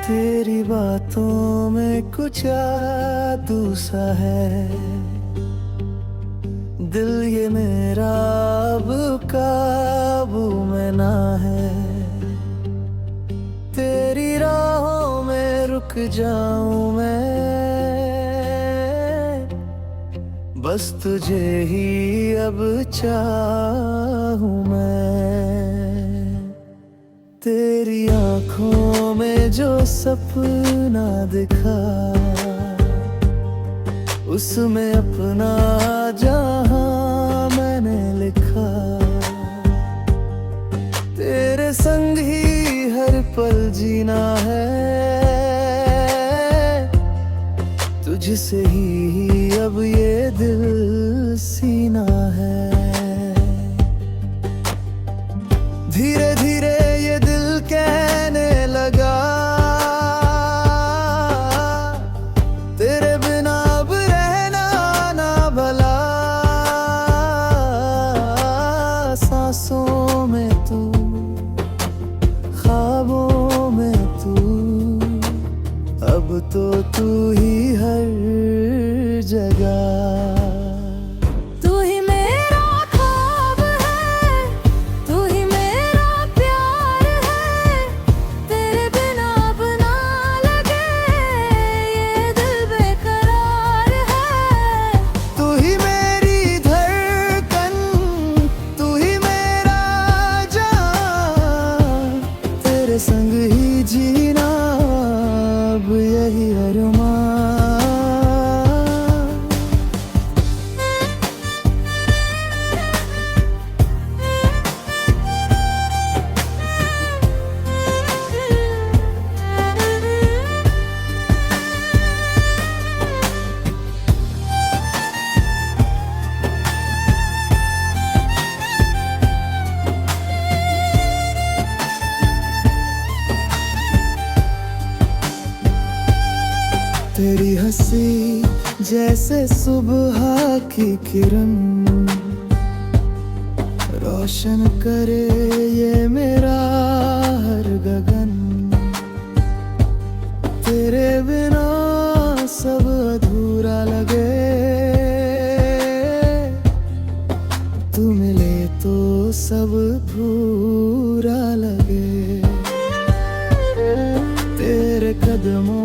तेरी बातों में कुछ जादू सा है। दिल ये मेरा अब काबू में ना है। तेरी राहों में रुक जाऊं मैं, बस तुझे ही अब चाहूं मैं। तेरी आंखों में जो सपना दिखा, उसमें अपना जहां मैंने लिखा। तेरे संग ही हर पल जीना है, तुझसे ही अब ये दिल सीना है। धीरे धीरे ये दिल कहने लगा, तेरे बिना अब रहना ना भला। सांसों में तू, ख्वाबों में तू, अब तो तू ही हर जगह। संग ही जीना अब यही अरमान। तेरी हंसी जैसे सुबह की किरण, रोशन करे ये मेरा हर गगन। तेरे बिना सब अधूरा लगे, तू मिले तो सब पूरा लगे। तेरे कदमों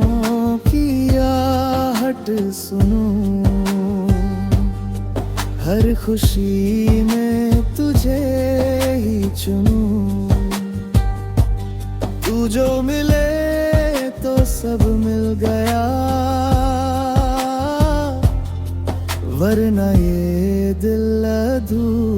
सुनूं, हर खुशी में तुझे ही चुनूं। तू जो मिले तो सब मिल गया, वरना ये दिल अधूरा